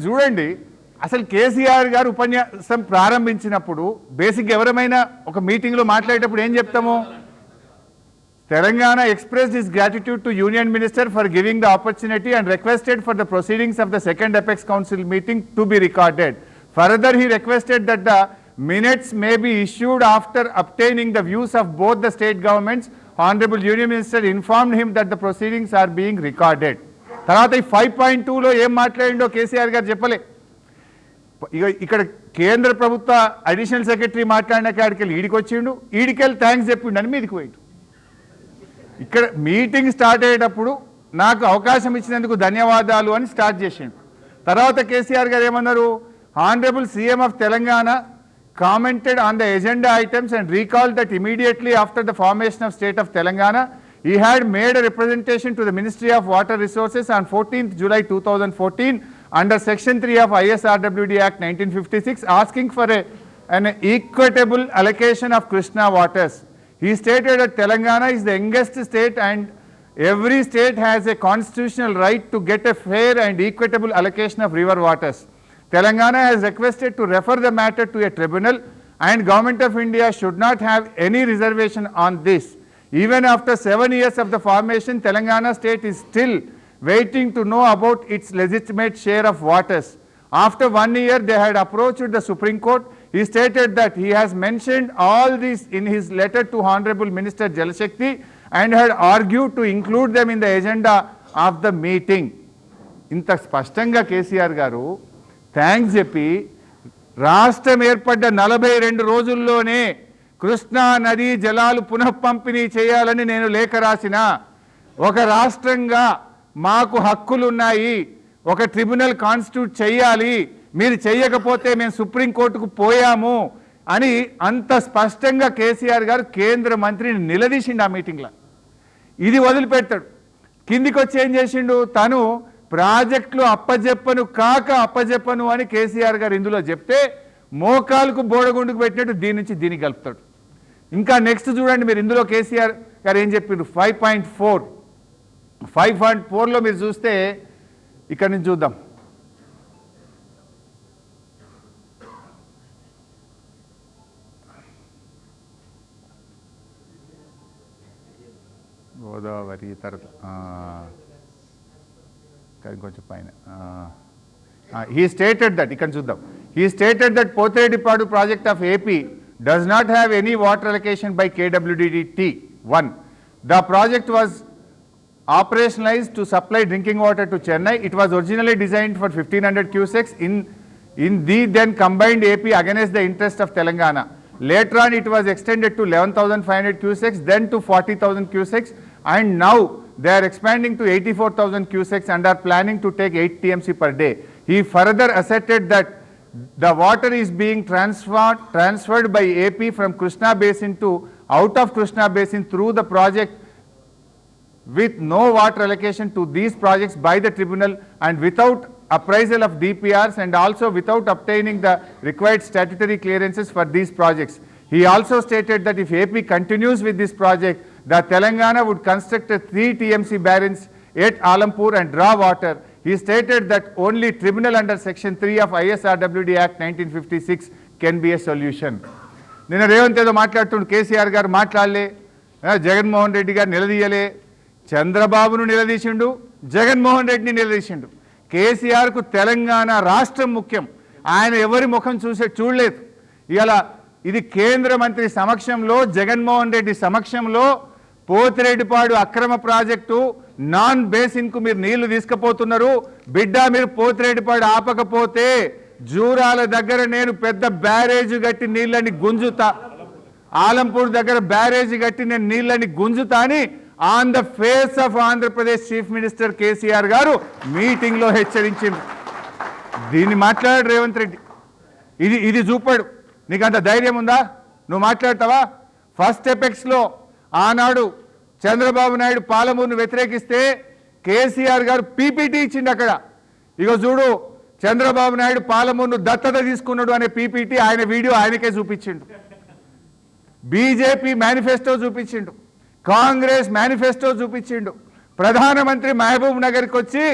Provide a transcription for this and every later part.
చూడండి అసలు కేసీఆర్ గారు ఉపన్యాసం ప్రారంభించినప్పుడు బేసిక్ ఎవరైనా ఒక మీటింగ్ లో మాట్లాడేటప్పుడు ఏం చెప్తాము? Telangana expressed its gratitude to Union Minister for giving the opportunity and requested for the proceedings of the second Apex Council meeting to be recorded. Further, he requested that the minutes may be issued after obtaining the views of both the state governments. Honorable Union Minister informed him that the proceedings are being recorded. తర్వాత ఈ 5.2లో ఏం మాట్లాడిండో కేసీఆర్ గారు చెప్పలే. ఇక్కడ కేంద్ర ప్రభుత్వ additional secretary మాట్లాడిన కాడికి ఈడికి వచ్చిండు, ఈడికెళ్ళి థ్యాంక్స్ చెప్పిండు అని మీదికి పోయిండు. ఇక్కడ మీటింగ్ స్టార్ట్ అయ్యేటప్పుడు నాకు అవకాశం ఇచ్చినందుకు ధన్యవాదాలు అని స్టార్ట్ చేసిండు. తర్వాత కేసీఆర్ గారు ఏమన్నారు? Honourable CM of Telangana commented on the agenda items and recalled that immediately after the formation of state of Telangana, he had made a representation to the Ministry of Water Resources on 14th July 2014 under Section 3 of ISRWD Act 1956 asking for an equitable allocation of Krishna waters. He stated that Telangana is the youngest state and every state has a constitutional right to get a fair and equitable allocation of river waters. Telangana has requested to refer the matter to a tribunal and Government of India should not have any reservation on this. Even after 7 years of the formation, Telangana state is still waiting to know about its legitimate share of waters. After 1 year, they had approached the Supreme Court. He stated that he has mentioned all this in his letter to Honorable Minister Jalashakti and had argued to include them in the agenda of the meeting. Inta spashtanga KCR garu thanks చెప్పి రాష్ట్రం ఏర్పడ్డ 42 రోజుల్లోనే కృష్ణా నదీ జలాలు పునఃపంపిణీ చేయాలని నేను లేఖ రాసిన, ఒక రాష్ట్రంగా మాకు హక్కులు ఉన్నాయి, ఒక ట్రిబ్యునల్ కాన్స్టిట్యూట్ చేయాలి, మీరు చేయకపోతే మేము సుప్రీంకోర్టుకు పోయాము అని అంత స్పష్టంగా కేసీఆర్ గారు కేంద్ర మంత్రిని నిలదీసిండు ఆ మీటింగ్లో. ఇది వదిలిపెట్టాడు. కిందికి వచ్చి ఏం చేసిండు? తను ప్రాజెక్టులు అప్పజెప్పను అని కేసీఆర్ గారు ఇందులో చెప్తే మోకాలకు బోడగుండుకు పెట్టినట్టు దీని నుంచి దీనికి కలుపుతాడు. ఇంకా నెక్స్ట్ చూడండి మీరు, ఇందులో కేసీఆర్ గారు ఏం చెప్పిండ్రు? 5.4లో మీరు చూస్తే ఇక్కడ నుంచి చూద్దాం. గోదావరి తర్వాత కొంచెం పైన he stated that Pothredipadu project of AP does not have any water allocation by KWDT. 1. The project was operationalized to supply drinking water to Chennai. It was originally designed for 1500 cusecs in the then combined AP against the interest of Telangana. Later on it was extended to 11,500 cusecs, then to 40,000 cusecs, and now they are expanding to 84,000 cusecs and are planning to take 8 TMC per day. He further asserted that the water is being transferred by AP from Krishna Basin to out of Krishna Basin through the project with no water allocation to these projects by the tribunal and without appraisal of DPRs and also without obtaining the required statutory clearances for these projects. He also stated that if AP continues with this project, the Telangana would construct a 3 TMC barrels at Alampur and draw water. He stated that only tribunal under Section 3 of ISRWD Act 1956 can be a solution. నిన్న రేవంత్ ఏదో మాట్లాడుతుండు, కేసీఆర్ గారు మాట్లాడలే, జగన్మోహన్ రెడ్డి గారు నిలదీయలే, చంద్రబాబును నిలదీసిండు, జగన్మోహన్ రెడ్డిని నిలదీసిండు. కేసీఆర్కు తెలంగాణ రాష్ట్రం ముఖ్యం, ఆయన ఎవరి ముఖం చూడలేదు. ఇలా ఇది కేంద్ర మంత్రి సమక్షంలో, జగన్మోహన్ రెడ్డి సమక్షంలో పోతిరెడ్డిపాడు అక్రమ ప్రాజెక్టు నాన్ బేసిన్కు మీరు నీళ్లు తీసుకుపోతున్నారు, బిడ్డ మీరు పోతిరెడ్డిపాడు ఆపకపోతే జూరాల దగ్గర నేను పెద్ద బ్యారేజ్ కట్టి నీళ్ళని గుంజుతా, ఆలంపూర్ దగ్గర బ్యారేజ్ కట్టి నేను నీళ్ళని గుంజుతా అని on the face of Andhra Pradesh chief minister KCR గారు మీటింగ్లో హెచ్చరించింది. దీన్ని మాట్లాడాడు రేవంత్ రెడ్డి. ఇది చూపాడు. నీకు అంత ధైర్యం ఉందా? నువ్వు మాట్లాడతావా? ఫస్ట్ ఎపెక్స్లో ఆనాడు చంద్రబాబు నాయుడు పాలమూరును వ్యతిరేకిస్తే కేసీఆర్ గారు పీపీటీ ఇచ్చిండు. అక్కడ ఇగో చూడు, చంద్రబాబు నాయుడు పాలమూరును దత్తత తీసుకున్నాడు అనే పీపీటీ ఆయన వీడియో ఆయనకే చూపించిండు. బీజేపీ మేనిఫెస్టో చూపించిండు, కాంగ్రెస్ మేనిఫెస్టో చూపించిండు. ప్రధానమంత్రి మహబూబ్ నగర్కి వచ్చి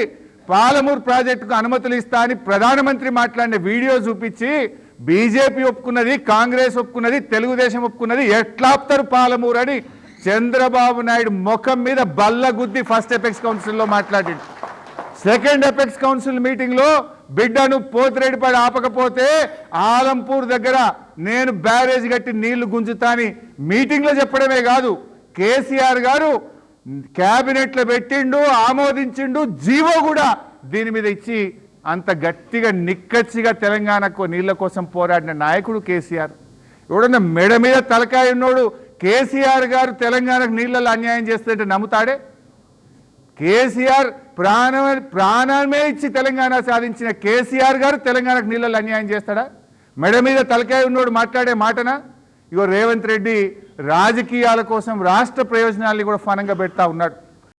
పాలమూరు ప్రాజెక్టుకు అనుమతులు ఇస్తా అని ప్రధానమంత్రి మాట్లాడిన వీడియో చూపించి బీజేపీ ఒప్పుకున్నది, కాంగ్రెస్ ఒప్పుకున్నది, తెలుగుదేశం ఒప్పుకున్నది, ఎట్లా ఆపుతారు పాలమూరు అని చంద్రబాబు నాయుడు ముఖం మీద బల్ల గుద్ది ఫస్ట్ ఎపెక్స్ కౌన్సిల్లో మాట్లాడాడు. సెకండ్ ఎపెక్స్ కౌన్సిల్ మీటింగ్లో బిడ్డను పోతిరెడ్డిపాడు ఆపకపోతే ఆలంపూర్ దగ్గర నేను బ్యారేజ్ కట్టి నీళ్లు గుంజుతాని మీటింగ్లో చెప్పడమే కాదు, కేసీఆర్ గారు క్యాబినెట్లో పెట్టిండు, ఆమోదించిండు, జీవో కూడా దీని మీద ఇచ్చి అంత గట్టిగా నిక్కచ్చిగా తెలంగాణకు నీళ్ల కోసం పోరాడిన నాయకుడు కేసీఆర్. ఎవడన్నా మెడ మీద తలకాయ ఉన్నోడు కేసీఆర్ గారు తెలంగాణకు నీళ్ళల్లో అన్యాయం చేస్తుంటే నమ్ముతాడే? కేసీఆర్ ప్రాణమే ఇచ్చి తెలంగాణ సాధించిన కేసీఆర్ గారు తెలంగాణకు నీళ్ళల్లో అన్యాయం చేస్తాడా? మెడ మీద తలకాయ ఉన్నోడు మాట్లాడే మాటనా? ఇగో రేవంత్ రెడ్డి రాజకీయాల కోసం రాష్ట్ర ప్రయోజనాల్ని కూడా ఫనంగా పెడతా ఉన్నాడు.